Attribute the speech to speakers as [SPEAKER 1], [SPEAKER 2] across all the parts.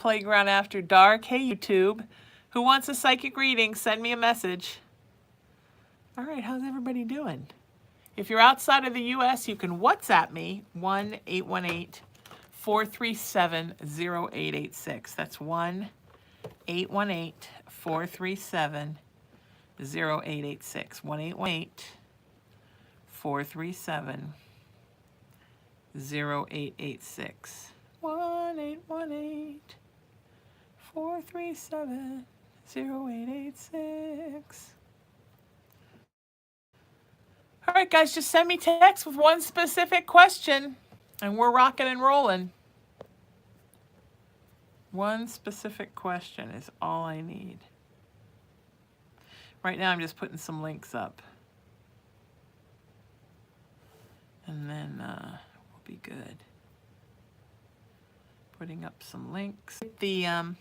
[SPEAKER 1] Playground After Dark. Hey, YouTube. Who wants a psychic reading? Send me a message. All right, how's everybody doing? If you're outside of the U.S., you can WhatsApp me, 1-818-437-0886. That's 1-818-437-0886. 1-818-437-0886. 1-818-437-0886. All right, guys, just send me text with one specific question, and we're rocking and rolling. One specific question is all I need. Right now, I'm just putting some links up. And then we'll be good. Putting up some links. The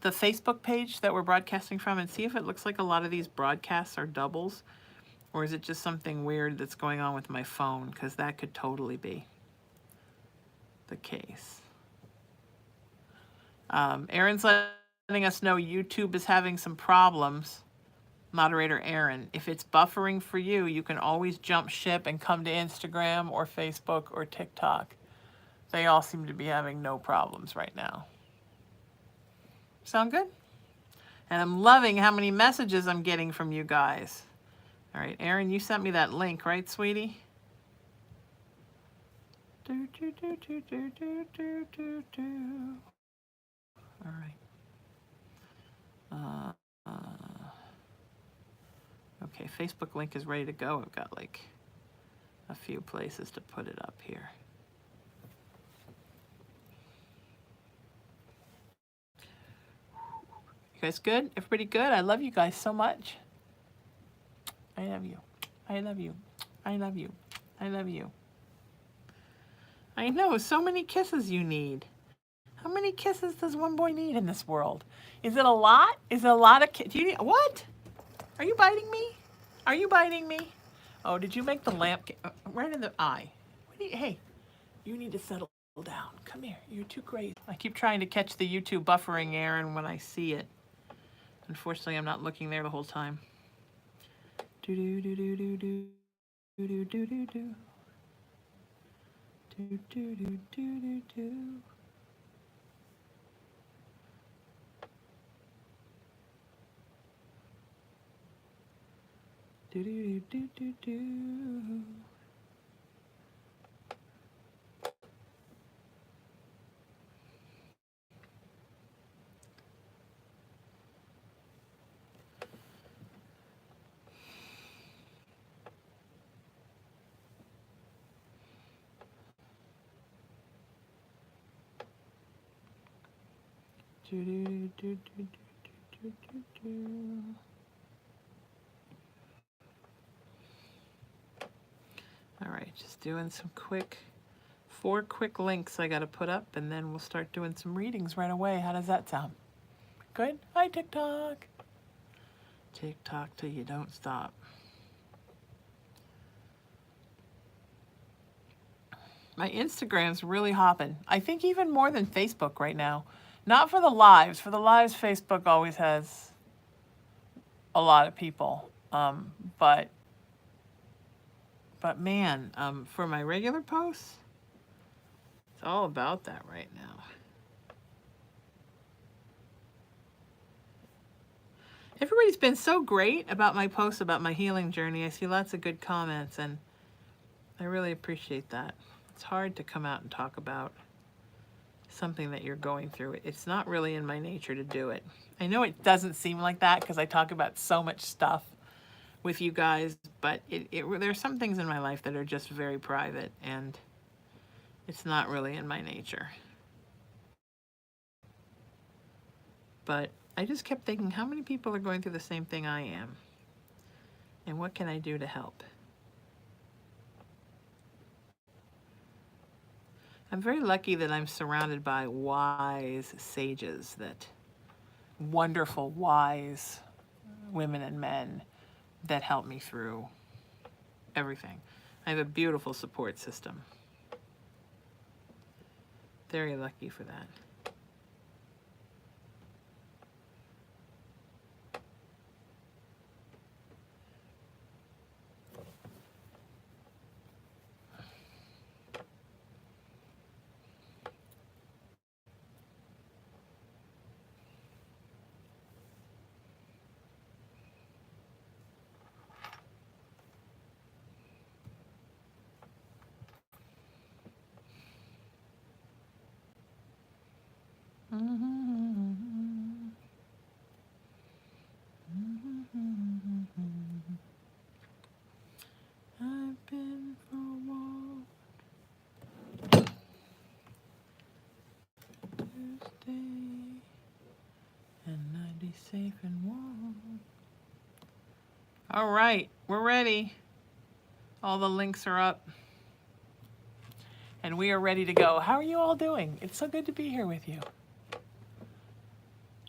[SPEAKER 1] Facebook page that we're broadcasting from, and see if it looks like a lot of these broadcasts are doubles. Or is it just something weird that's going on with my phone? Because that could totally be the case. Aaron's letting us know YouTube is having some problems. Moderator Aaron, if it's buffering for you, you can always jump ship and come to Instagram or Facebook or TikTok. They all seem to be having no problems right now. Sound good? And I'm loving how many messages I'm getting from you guys. All right, Aaron, you sent me that link, right, sweetie? Do, do, do, do, do, do, do, do, do. All right. Okay, Facebook link is ready to go. I've got like a few places to put it up here. You guys good? Everybody good? I love you guys so much. I love you. I love you. I love you. I love you. I know, so many kisses you need. How many kisses does one boy need in this world? Is it a lot? Is it a lot of kisses? Do you need, what? Are you biting me? Are you biting me? Oh, did you make the lamp right in the eye? What do you, hey, you need to settle down. Come here. You're too crazy. I keep trying to catch the YouTube buffering, Aaron, when I see it. Unfortunately, I'm not looking there the whole time. Do do do do do do do do do do do do do do do. Do do do do do. Do do do do do do do. All right, just doing some four quick links I got to put up, and then we'll start doing some readings right away. How does that sound? Good? Hi, TikTok. TikTok till you don't stop. My Instagram's really hopping. I think even more than Facebook right now. Not for the lives. For the lives, Facebook always has a lot of people. But man, for my regular posts, it's all about that right now. Everybody's been so great about my posts about my healing journey. I see lots of good comments, and I really appreciate that. It's hard to come out and talk about something that you're going through. It's not really in my nature to do it. I know it doesn't seem like that because I talk about so much stuff with you guys, but there's some things in my life that are just very private, and it's not really in my nature. But I just kept thinking, how many people are going through the same thing I am? And what can I do to help? I'm very lucky that I'm surrounded by wise sages, that wonderful, wise women and men that help me through everything. I have a beautiful support system. Very lucky for that. safe and warm. All right, we're ready. All the links are up. And we are ready to go. How are you all doing? It's so good to be here with you.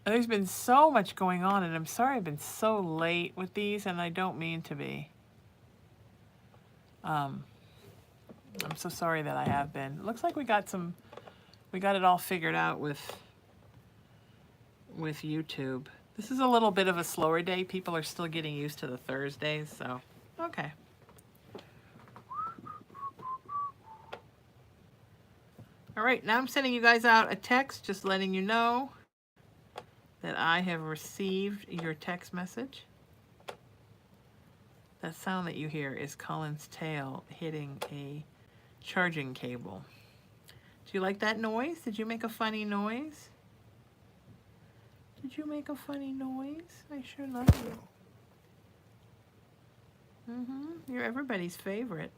[SPEAKER 1] There's been so much going on, and I'm sorry I've been so late with these, and I don't mean to be. I'm so sorry that I have been. It looks like we got it all figured out with YouTube. This is a little bit of a slower day. People are still getting used to the Thursdays, so okay. All right, now I'm sending you guys out a text just letting you know that I have received your text message. That sound that you hear is Colin's tail hitting a charging cable. Do you like that noise? Did you make a funny noise? Did you make a funny noise? I sure love you. You're everybody's favorite.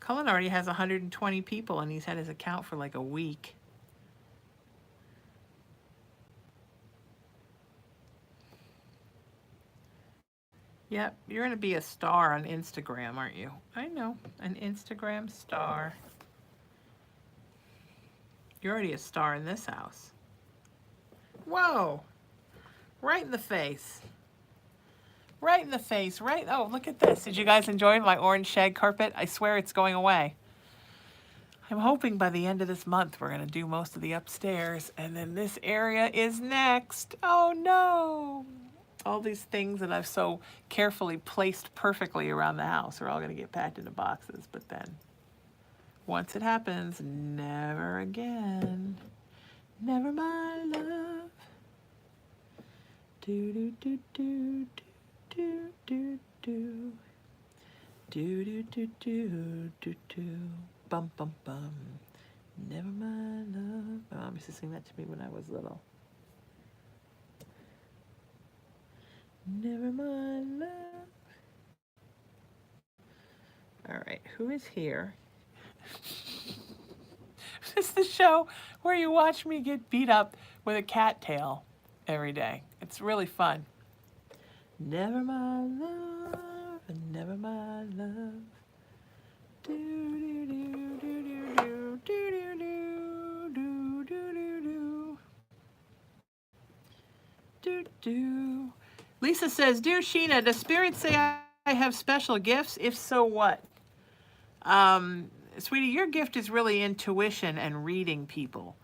[SPEAKER 1] Cullen already has 120 people and he's had his account for like a week. Yep, you're going to be a star on Instagram, aren't you? I know, an Instagram star. You're already a star in this house. Whoa, right in the face. Right in the face, right? Oh, look at this. Did you guys enjoy my orange shag carpet? I swear it's going away. I'm hoping by the end of this month we're going to do most of the upstairs, and then this area is next. Oh no! All these things that I've so carefully placed perfectly around the house are all going to get packed into boxes, but then once it happens, never again. Never my love. Do do do do do do do do do do do do do bum bum bum. Never my love. My mom used to sing that to me when I was little. Never my love. All right, who is here? This is the show where you watch me get beat up with a cat tail every day. It's really fun. Never my love, and never my love. Do do do do do do do do do do do do. Lisa says, "Dear Sheena, does Spirit say I have special gifts? If so, what?" Sweetie, your gift is really intuition and reading people.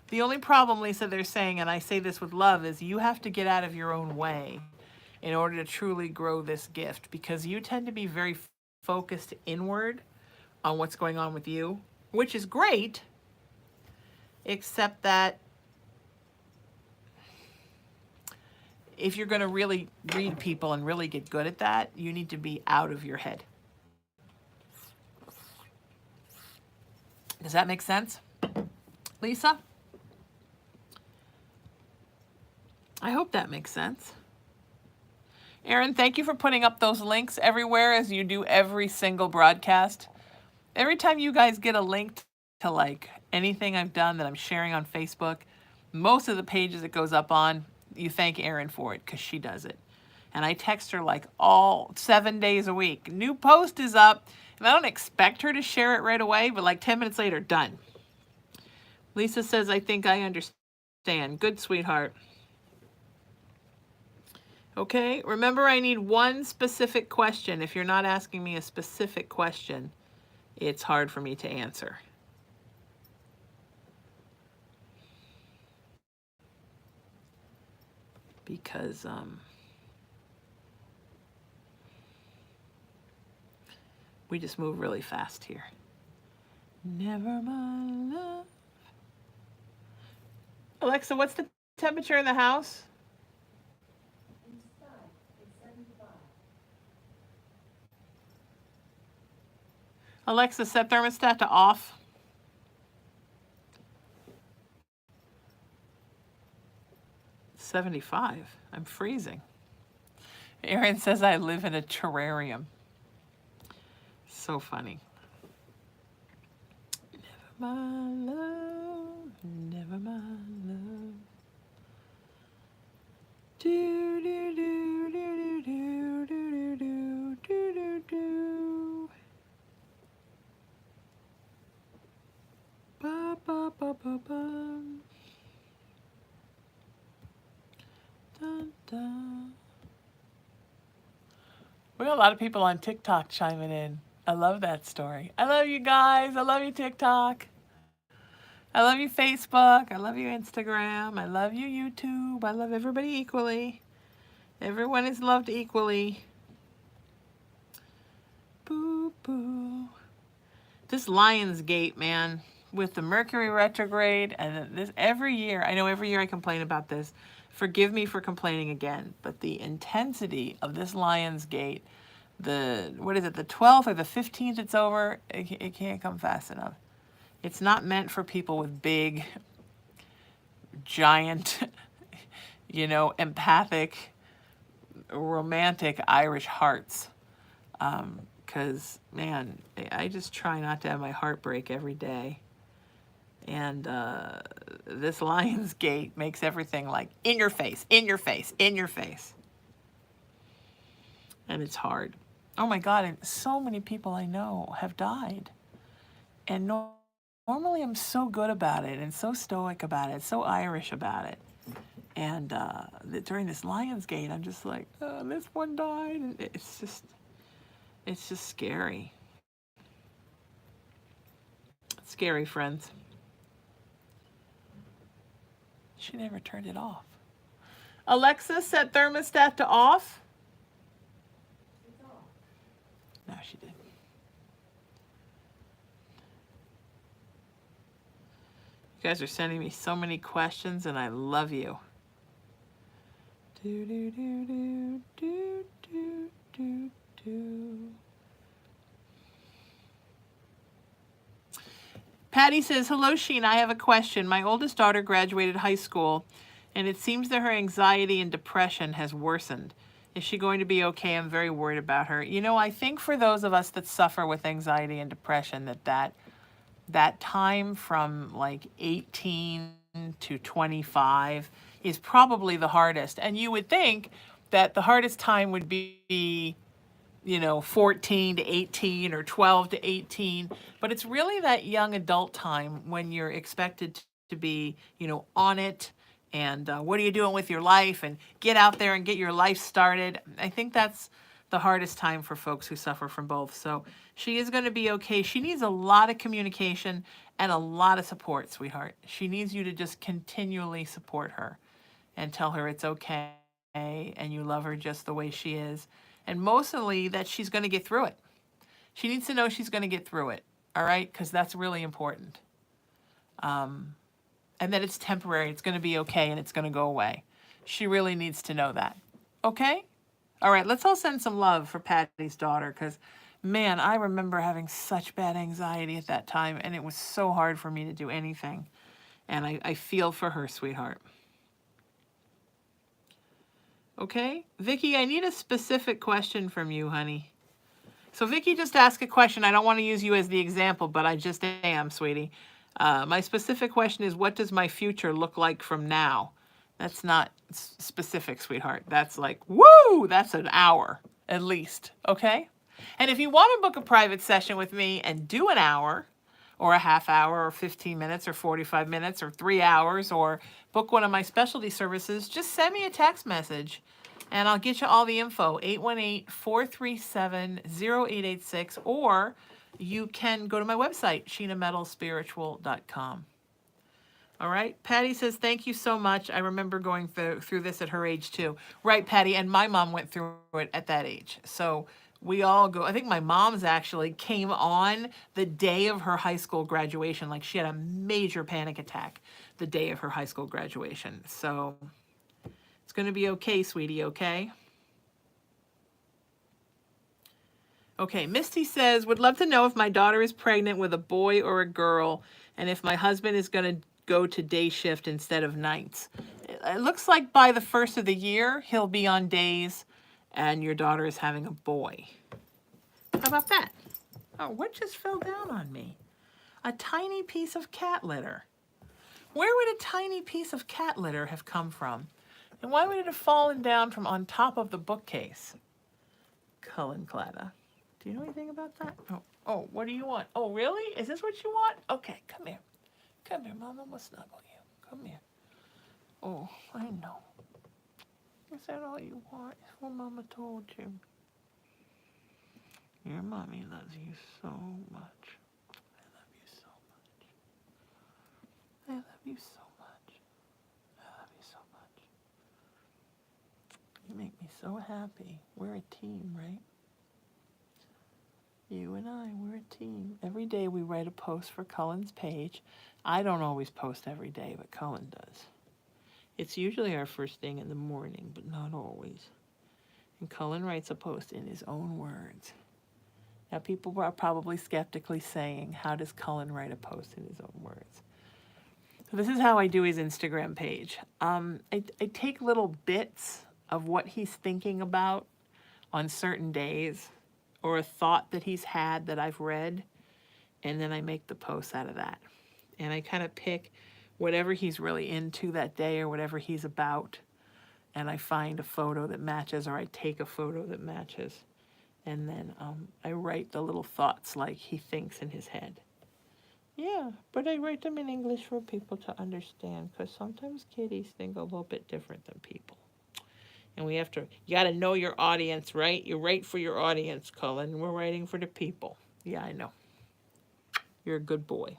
[SPEAKER 1] The only problem, Lisa, they're saying, and I say this with love, is you have to get out of your own way in order to truly grow this gift, because you tend to be very focused inward on what's going on with you, which is great, except that if you're going to really read people and really get good at that, you need to be out of your head. Does that make sense, Lisa? I hope that makes sense. Erin, thank you for putting up those links everywhere as you do every single broadcast. Every time you guys get a link to like anything I've done that I'm sharing on Facebook, most of the pages it goes up on, you thank Erin for it because she does it. And I text her like all 7 days a week. New post is up. And I don't expect her to share it right away, but like 10 minutes later, done. Lisa says, I think I understand. Good, sweetheart. Okay, remember I need one specific question. If you're not asking me a specific question, it's hard for me to answer. Because we just move really fast here. Never my love. Alexa, what's the temperature in the house?
[SPEAKER 2] It's 75.
[SPEAKER 1] Alexa, set thermostat to off. $75. I'm freezing. Erin says I live in a terrarium. So funny. Never my love, never my love. Dun, dun. We got a lot of people on TikTok chiming in. I love that story. I love you guys. I love you, TikTok. I love you, Facebook. I love you, Instagram. I love you, YouTube. I love everybody equally. Everyone is loved equally. Boo, boo. This Lionsgate, man, with the Mercury retrograde and this every year, I know every year I complain about this. Forgive me for complaining again, but the intensity of this Lionsgate, what is it, the 12th or the 15th it's over, it can't come fast enough. It's not meant for people with big, giant, empathic, romantic Irish hearts. Because, man, I just try not to have my heart break every day. And this Lionsgate makes everything like in your face, in your face, in your face. And it's hard. Oh my God, and so many people I know have died. And normally I'm so good about it and so stoic about it, so Irish about it. And during this Lionsgate, I'm just like, this one died. And it's just scary. It's scary, friends. She never turned it off. Alexa, set thermostat to off. No, she didn't. You guys are sending me so many questions, and I love you. Do do do do do do do do. Patty says, hello, Sheena. I have a question. My oldest daughter graduated high school, and it seems that her anxiety and depression has worsened. Is she going to be okay? I'm very worried about her. I think for those of us that suffer with anxiety and depression, that time from like 18 to 25 is probably the hardest. And you would think that the hardest time would be 14 to 18 or 12 to 18. But it's really that young adult time when you're expected to be, on it. And what are you doing with your life? And get out there and get your life started. I think that's the hardest time for folks who suffer from both. So she is going to be okay. She needs a lot of communication and a lot of support, sweetheart. She needs you to just continually support her and tell her it's okay and you love her just the way she is. And mostly that she's going to get through it. She needs to know she's going to get through it, all right? Because that's really important. And that it's temporary, it's going to be okay, and it's going to go away. She really needs to know that. Okay? All right, let's all send some love for Patty's daughter, because, man, I remember having such bad anxiety at that time, and it was so hard for me to do anything. And I feel for her, sweetheart. Okay? Vicky, I need a specific question from you, honey. So Vicky just asked a question. I don't want to use you as the example, but I just am, sweetie. My specific question is, what does my future look like from now? That's not specific, sweetheart. That's like, woo, that's an hour at least, okay? And if you want to book a private session with me and do an hour or a half hour or 15 minutes or 45 minutes or 3 hours or book one of my specialty services, just send me a text message and I'll get you all the info, 818-437-0886, or you can go to my website, sheenametalspiritual.com. All right. Patty says, thank you so much. I remember going through this at her age too. Right, Patty. And my mom went through it at that age. So we all go. I think my mom's actually came on the day of her high school graduation. Like she had a major panic attack the day of her high school graduation. So it's going to be okay, sweetie. Okay. Okay, Misty says, would love to know if my daughter is pregnant with a boy or a girl, and if my husband is going to go to day shift instead of nights. It looks like by the first of the year, he'll be on days, and your daughter is having a boy. How about that? Oh, what just fell down on me? A tiny piece of cat litter. Where would a tiny piece of cat litter have come from? And why would it have fallen down from on top of the bookcase? Cullen Clatta. Do you know anything about that? Oh, what do you want? Oh, really? Is this what you want? Okay, come here. Come here, Mama. We'll snuggle you. Come here. Oh, I know. Is that all you want? Is what Mama told you? Your mommy loves you so much. I love you so much. I love you so much. I love you so much. You make me so happy. We're a team, right? You and I, we're a team. Every day we write a post for Cullen's page. I don't always post every day, but Cullen does. It's usually our first thing in the morning, but not always. And Cullen writes a post in his own words. Now, people are probably skeptically saying, how does Cullen write a post in his own words? So this is how I do his Instagram page. I take little bits of what he's thinking about on certain days, or a thought that he's had that I've read, and then I make the posts out of that. And I kind of pick whatever he's really into that day or whatever he's about, and I find a photo that matches, or I take a photo that matches, and then I write the little thoughts like he thinks in his head. Yeah, but I write them in English for people to understand, because sometimes kitties think a little bit different than people. And we have to, you got to know your audience, right? You write for your audience, Cullen. We're writing for the people. Yeah, I know. You're a good boy.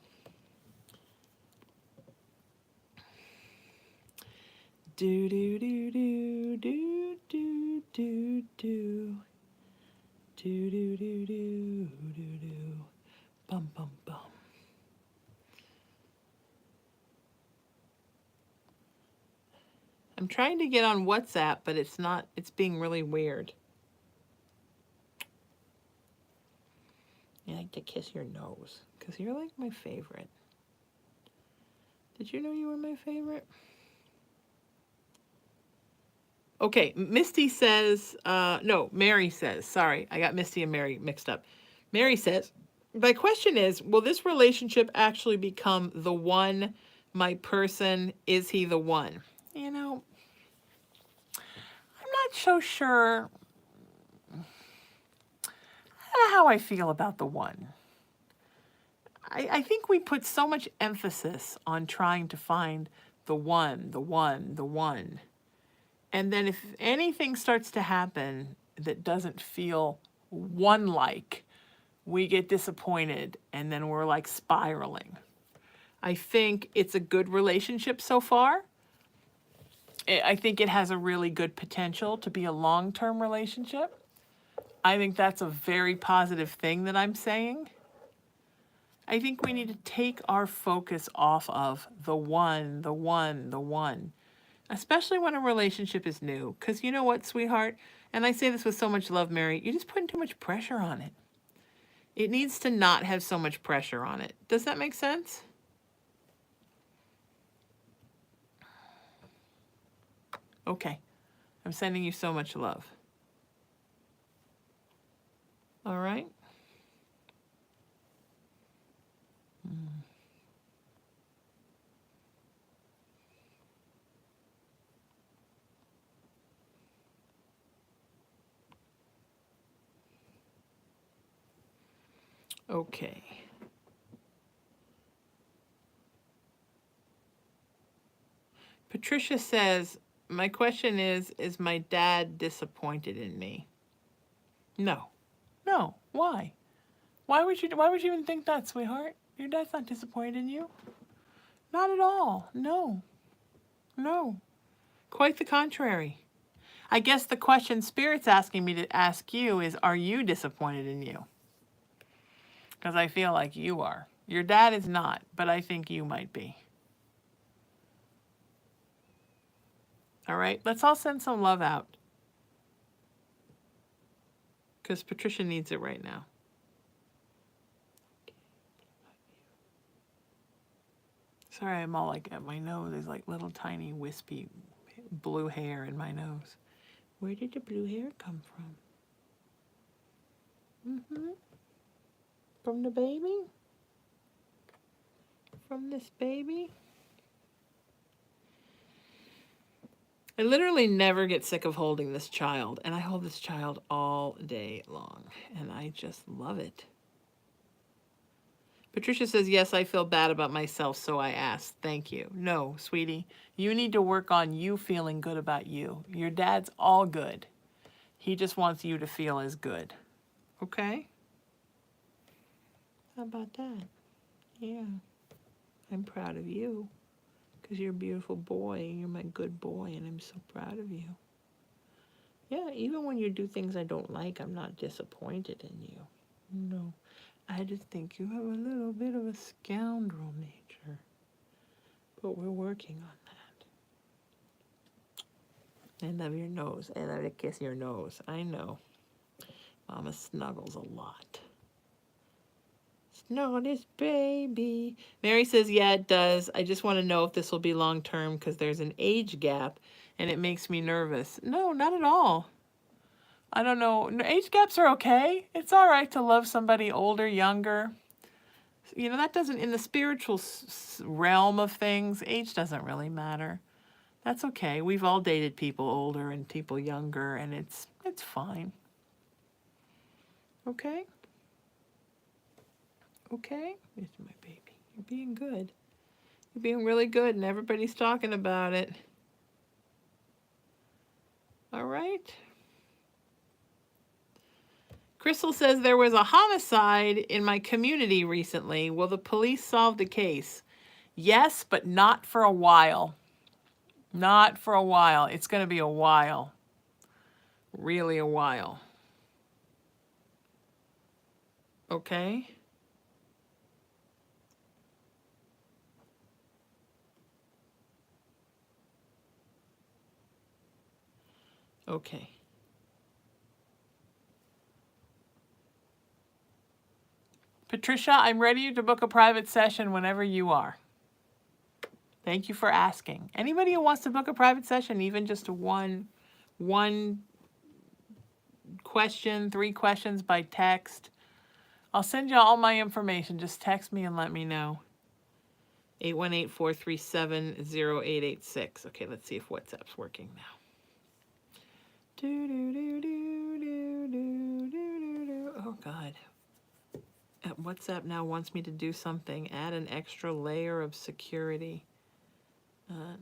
[SPEAKER 1] Do do do do do do do do do do do do do do bum bum bum. I'm trying to get on WhatsApp, but it's not, it's being really weird. I like to kiss your nose, because you're like my favorite. Did you know you were my favorite? Okay, Misty says, no, Mary says, sorry, I got Misty and Mary mixed up. Mary says, my question is, will this relationship actually become the one, my person, is he the one? You know, I'm not so sure how I feel about the one. I think we put so much emphasis on trying to find the one, the one, the one. And then if anything starts to happen that doesn't feel one-like, we get disappointed and then we're like spiraling. I think it's a good relationship so far. I think it has a really good potential to be a long-term relationship. I think that's a very positive thing that I'm saying. I think we need to take our focus off of the one, the one, the one. Especially when a relationship is new. Because you know what, sweetheart? And I say this with so much love, Mary, you're just putting too much pressure on it. It needs to not have so much pressure on it. Does that make sense? Okay. I'm sending you so much love. All right? Okay. Patricia says, my question is my dad disappointed in me? No. No. Why? Why would you even think that, sweetheart? Your dad's not disappointed in you. Not at all. No. No. Quite the contrary. I guess the question Spirit's asking me to ask you is, are you disappointed in you? Because I feel like you are. Your dad is not, but I think you might be. All right, let's all send some love out. Because Patricia needs it right now. Sorry, I'm all like at my nose. There's like little tiny wispy blue hair in my nose. Where did the blue hair come from? From the baby? From this baby? I literally never get sick of holding this child, and I hold this child all day long, and I just love it. Patricia says, yes, I feel bad about myself, so I asked. Thank you. No, sweetie, you need to work on you feeling good about you. Your dad's all good. He just wants you to feel as good. Okay? How about that? Yeah. I'm proud of you because you're a beautiful boy. You're my good boy, and I'm so proud of you. Yeah, even when you do things I don't like, I'm not disappointed in you. No. I just think you have a little bit of a scoundrel nature. But we're working on that. I love your nose. I love to kiss your nose. I know. Mama snuggles a lot. Snuggle this baby. Mary says, yeah, it does. I just want to know if this will be long term because there's an age gap and it makes me nervous. No, not at all. I don't know. Age gaps are okay. It's all right to love somebody older, younger. You know, that doesn't, in the spiritual realm of things, age doesn't really matter. That's okay. We've all dated people older and people younger, and it's fine. Okay? Okay? It's my baby. You're being good. You're being really good, and everybody's talking about it. All right? Crystal says there was a homicide in my community recently. Will the police solve the case? Yes, but not for a while. Not for a while. It's going to be a while. Really a while. Okay? Okay. Patricia, I'm ready to book a private session whenever you are. Thank you for asking. Anybody who wants to book a private session, even just one question, 3 questions by text, I'll send you all my information. Just text me and let me know. 818-437-0886. Okay, let's see if WhatsApp's working now. Oh, God. WhatsApp now wants me to do something. Add an extra layer of security.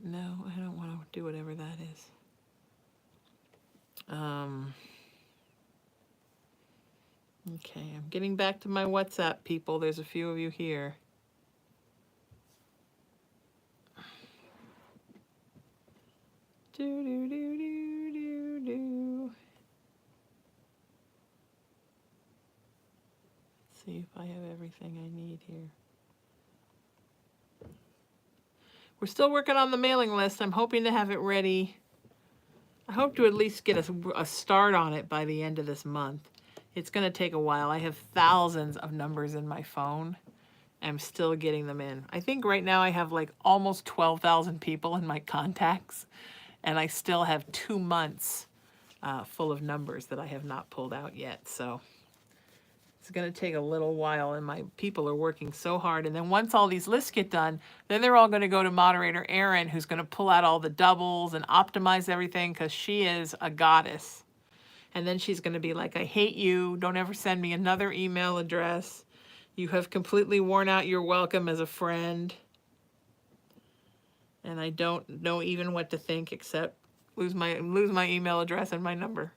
[SPEAKER 1] No, I don't want to do whatever that is. Okay, I'm getting back to my WhatsApp people. There's a few of you here. Let's see if I have everything I need here. We're still working on the mailing list. I'm hoping to have it ready. I hope to at least get a start on it by the end of this month. It's going to take a while. I have thousands of numbers in my phone. I'm still getting them in. I think right now I have like almost 12,000 people in my contacts, and I still have 2 months full of numbers that I have not pulled out yet. So it's going to take a little while, and my people are working so hard. And then once all these lists get done, then they're all going to go to moderator Erin, who's going to pull out all the doubles and optimize everything because she is a goddess. And then she's going to be like, I hate you. Don't ever send me another email address. You have completely worn out your welcome as a friend. And I don't know even what to think except lose my email address and my number.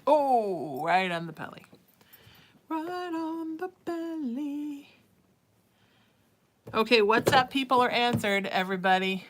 [SPEAKER 1] Oh, right on the belly. Right on the belly. Okay, WhatsApp people are answered, everybody.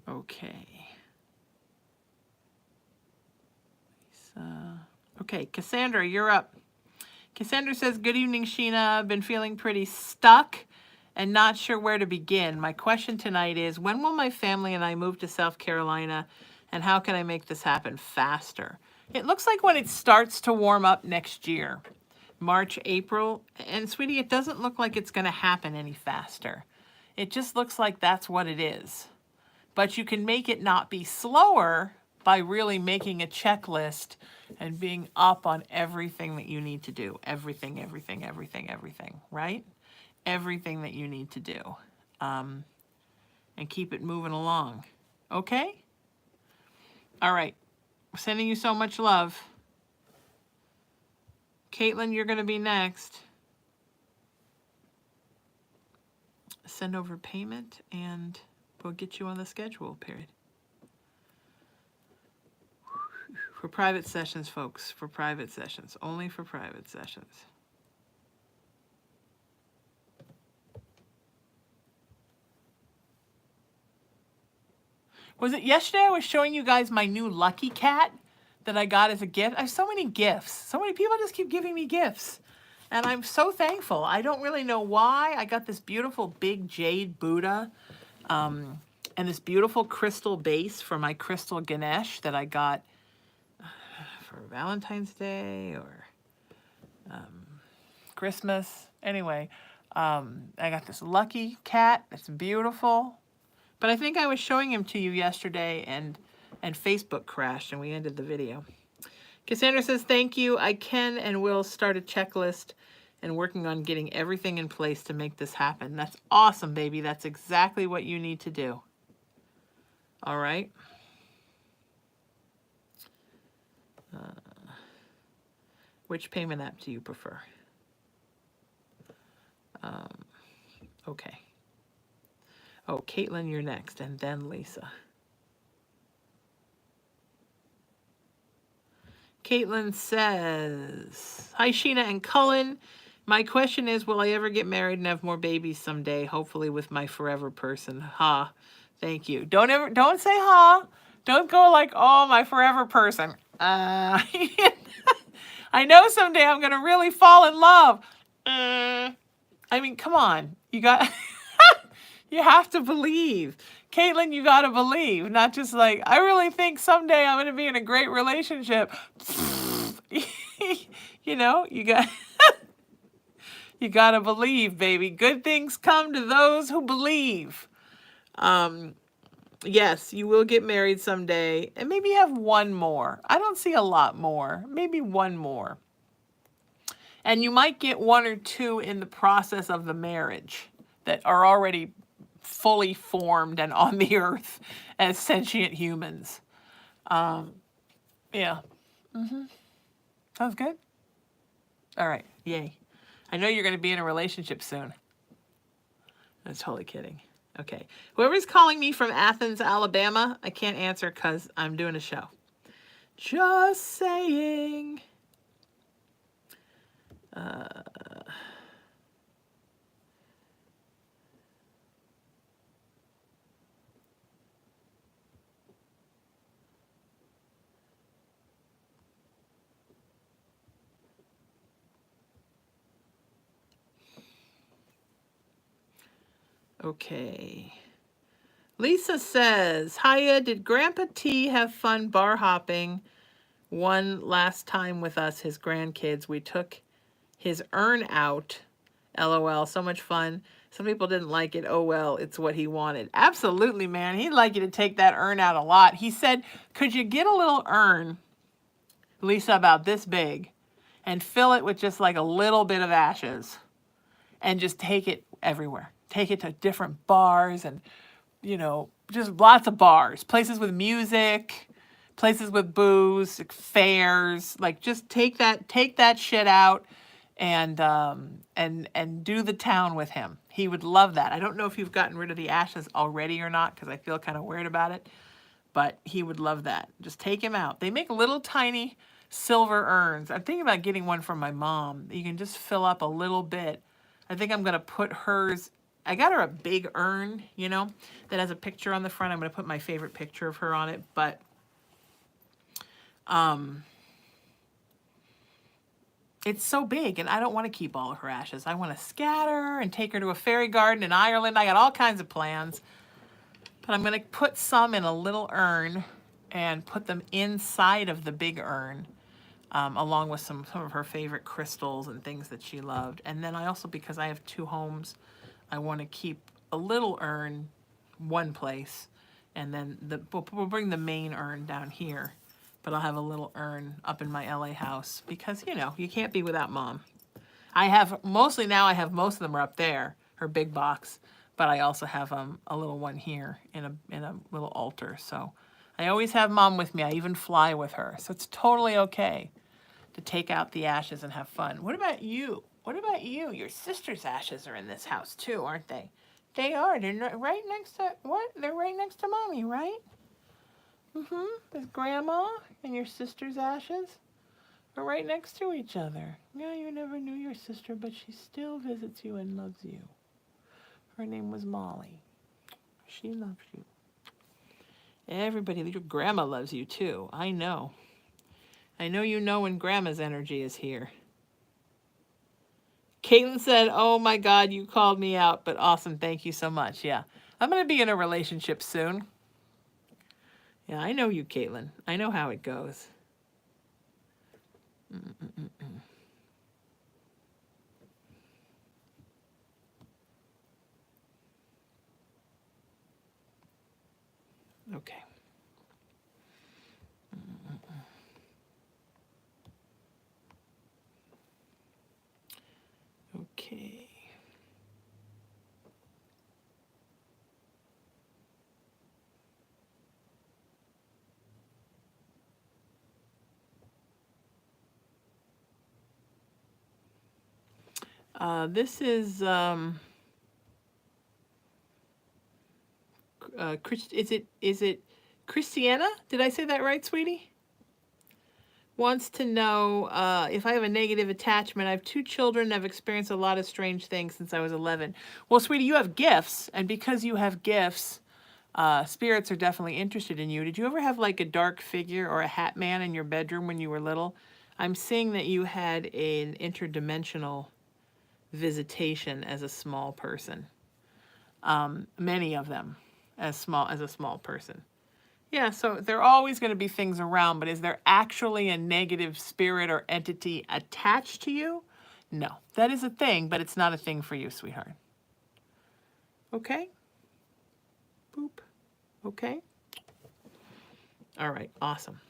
[SPEAKER 1] Okay. Okay, Cassandra, you're up. Cassandra says, good evening, Sheena. I've been feeling pretty stuck and not sure where to begin. My question tonight is, when will my family and I move to South Carolina, and how can I make this happen faster? It looks like when it starts to warm up next year, March, April, and sweetie, it doesn't look like it's going to happen any faster. It just looks like that's what it is. But you can make it not be slower by really making a checklist and being up on everything that you need to do. Everything, right? Everything that you need to do. And keep it moving along. Okay? All right. Sending you so much love. Caitlin, you're going to be next. Send over payment and we'll get you on the schedule, period. For private sessions, folks. For private sessions. Only for private sessions. Was it yesterday I was showing you guys my new Lucky Cat that I got as a gift? I have so many gifts. So many people just keep giving me gifts. And I'm so thankful. I don't really know why. I got this beautiful big jade Buddha and this beautiful crystal base for my crystal Ganesh that I got for Valentine's Day or Christmas. Anyway, I got this Lucky Cat. It's beautiful. But I think I was showing him to you yesterday and Facebook crashed and we ended the video. Cassandra says, thank you. I can and will start a checklist and working on getting everything in place to make this happen. That's awesome, baby. That's exactly what you need to do. All right. Which payment app do you prefer? Okay. Oh, Caitlin, you're next, and then Lisa. Caitlin says, hi, Sheena and Cullen. My question is, will I ever get married and have more babies someday, hopefully with my forever person? Ha. Thank you. Don't say ha. Don't go like, oh, my forever person. I know someday I'm going to really fall in love. I mean, come on. You got... You have to believe. Caitlin, you got to believe. Not just like, I really think someday I'm going to be in a great relationship. You know, you got to believe, baby. Good things come to those who believe. Yes, you will get married someday. And maybe have one more. I don't see a lot more. Maybe one more. And you might get one or two in the process of the marriage that are already fully formed and on the earth as sentient humans. Yeah. Sounds good? All right. Yay. I know you're going to be in a relationship soon. I'm totally kidding. Okay. Whoever's calling me from Athens, Alabama, I can't answer because I'm doing a show. Just saying. Okay. Lisa says, hiya, did Grandpa T have fun bar hopping one last time with us, his grandkids? We took his urn out. LOL, so much fun. Some people didn't like it. Oh, well, it's what he wanted. Absolutely, man. He'd like you to take that urn out a lot. He said, could you get a little urn, Lisa, about this big, and fill it with just like a little bit of ashes and just take it everywhere. Take it to different bars and, you know, just lots of bars, places with music, places with booze, fairs. Like, just take that shit out and do the town with him. He would love that. I don't know if you've gotten rid of the ashes already or not, because I feel kind of weird about it, but he would love that. Just take him out. They make little tiny silver urns. I'm thinking about getting one from my mom. You can just fill up a little bit. I think I'm going to put hers. I got her a big urn, you know, that has a picture on the front. I'm going to put my favorite picture of her on it. But it's so big, and I don't want to keep all of her ashes. I want to scatter and take her to a fairy garden in Ireland. I got all kinds of plans. But I'm going to put some in a little urn and put them inside of the big urn, along with some of her favorite crystals and things that she loved. And then I also, because I have 2 homes, I want to keep a little urn one place, and then we'll bring the main urn down here. But I'll have a little urn up in my LA house because, you know, you can't be without Mom. I have most of them are up there, her big box, but I also have a little one here in a little altar. So I always have Mom with me. I even fly with her. So it's totally okay to take out the ashes and have fun. What about you? What about you? Your sister's ashes are in this house too, aren't they? They are. They're right next to, what? They're right next to Mommy, right? There's Grandma and your sister's ashes are right next to each other. Yeah, you never knew your sister, but she still visits you and loves you. Her name was Molly. She loves you. Everybody, your grandma loves you too. I know. I know you know when Grandma's energy is here. Caitlin said, oh my God, you called me out, but awesome. Thank you so much. Yeah, I'm going to be in a relationship soon. Yeah, I know you, Caitlin. I know how it goes. Okay. Okay. This is is it Christiana? Did I say that right, sweetie? Wants to know if I have a negative attachment. I have 2 children and I've experienced a lot of strange things since I was 11. Well, sweetie, you have gifts, and because you have gifts, spirits are definitely interested in you. Did you ever have like a dark figure or a hat man in your bedroom when you were little? I'm seeing that you had an interdimensional visitation as a small person. Many of them as a small person. Yeah, so there are always going to be things around, but is there actually a negative spirit or entity attached to you? No, that is a thing, but it's not a thing for you, sweetheart. Okay? Boop. Okay? All right, awesome.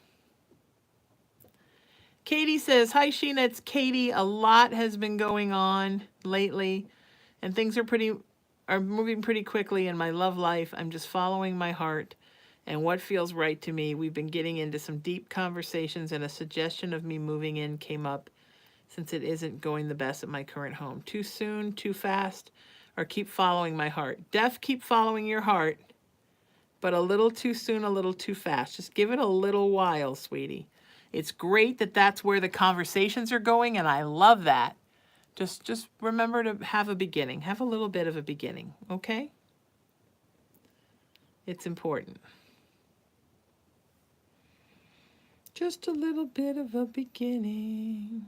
[SPEAKER 1] Katie says, hi, Sheena, it's Katie. A lot has been going on lately, and things are moving pretty quickly in my love life. I'm just following my heart and what feels right to me. We've been getting into some deep conversations, and a suggestion of me moving in came up since it isn't going the best at my current home. Too soon, too fast, or keep following my heart? Keep following your heart, but a little too soon, a little too fast. Just give it a little while, sweetie. It's great that that's where the conversations are going, and I love that. Just remember to have a beginning. Have a little bit of a beginning, okay? It's important. Just a little bit of a beginning.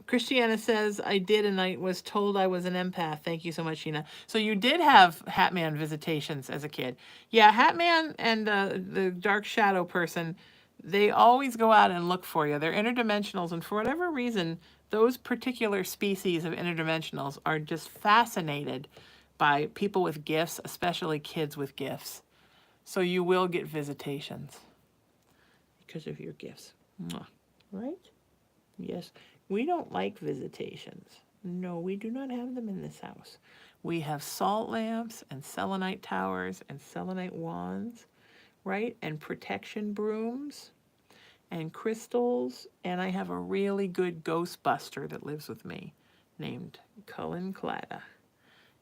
[SPEAKER 1] Christiana says, I did, and I was told I was an empath. Thank you so much, Sheena. So you did have Hatman visitations as a kid. Yeah, Hatman and the Dark Shadow person, they always go out and look for you. They're interdimensionals, and for whatever reason, those particular species of interdimensionals are just fascinated by people with gifts, especially kids with gifts. So you will get visitations because of your gifts. Mwah. Right? Yes. We don't like visitations. No, we do not have them in this house. We have salt lamps and selenite towers and selenite wands, right? And protection brooms and crystals. And I have a really good ghostbuster that lives with me named Cullen Clatta.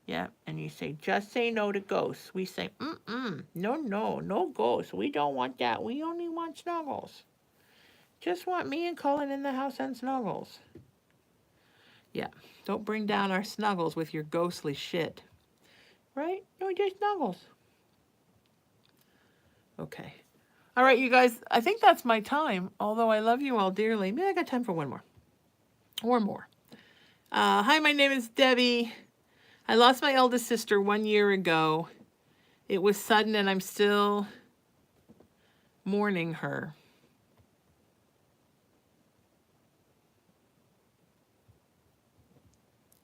[SPEAKER 1] Yeah, and you say, just say no to ghosts. We say, no ghosts. We don't want that. We only want snuggles. Just want me and Cullen in the house and snuggles. Yeah, don't bring down our snuggles with your ghostly shit. Right? No, just snuggles. Okay. All right, you guys, I think that's my time, although I love you all dearly. Maybe I got time for one more. Or more. Hi, my name is Debbie. I lost my eldest sister 1 year ago. It was sudden, and I'm still mourning her.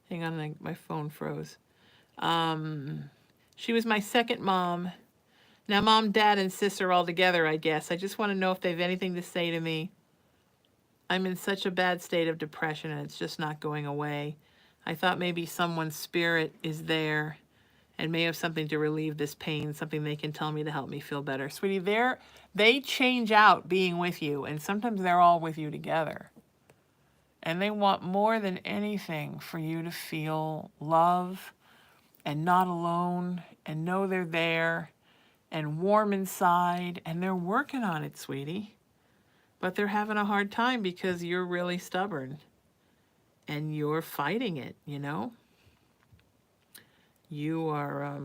[SPEAKER 1] Hang on, my phone froze. She was my second mom. Now mom, dad, and sis are all together, I guess. I just want to know if they have anything to say to me. I'm in such a bad state of depression, and it's just not going away. I thought maybe someone's spirit is there and may have something to relieve this pain, something they can tell me to help me feel better. Sweetie, they change out being with you, and sometimes they're all with you together. And they want more than anything for you to feel love and not alone and know they're there and warm inside, and they're working on it, sweetie. But they're having a hard time because you're really stubborn and you're fighting it, you know? You are,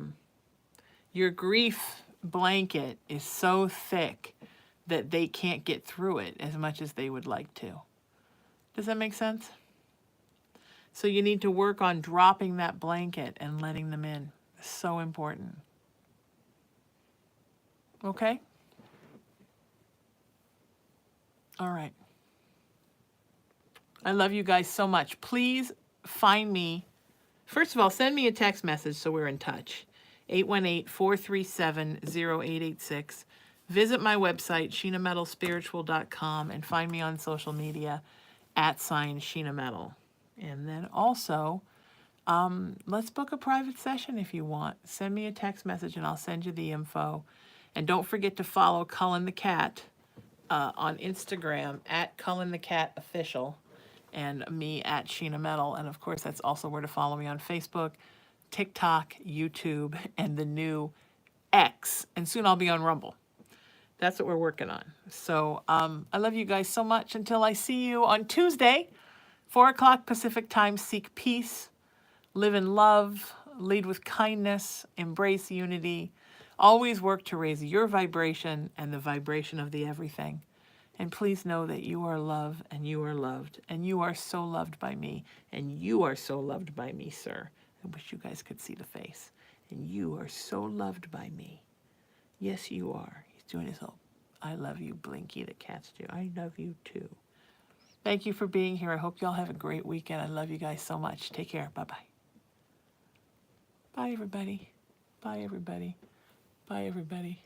[SPEAKER 1] your grief blanket is so thick that they can't get through it as much as they would like to. Does that make sense? So you need to work on dropping that blanket and letting them in. It's so important. Okay? All right. I love you guys so much. Please find me. First of all, send me a text message so we're in touch. 818-437-0886. Visit my website, sheenametalspiritual.com, and find me on social media @Sheena Metal. And then also, let's book a private session if you want. Send me a text message and I'll send you the info. And don't forget to follow Cullen the Cat on Instagram @CullenTheCatOfficial and me @Sheena Metal. And of course, that's also where to follow me on Facebook, TikTok, YouTube, and the new X. And soon I'll be on Rumble. That's what we're working on. So I love you guys so much. Until I see you on Tuesday, 4 o'clock Pacific time. Seek peace, live in love, lead with kindness, embrace unity. Always work to raise your vibration and the vibration of the everything. And please know that you are loved and you are loved and you are so loved by me and you are so loved by me, sir. I wish you guys could see the face. And you are so loved by me. Yes, you are. He's doing his whole I love you blinky that cats do. I love you too. Thank you for being here. I hope y'all have a great weekend. I love you guys so much. Take care. Bye-bye. Bye, everybody. Bye, everybody. Bye, everybody.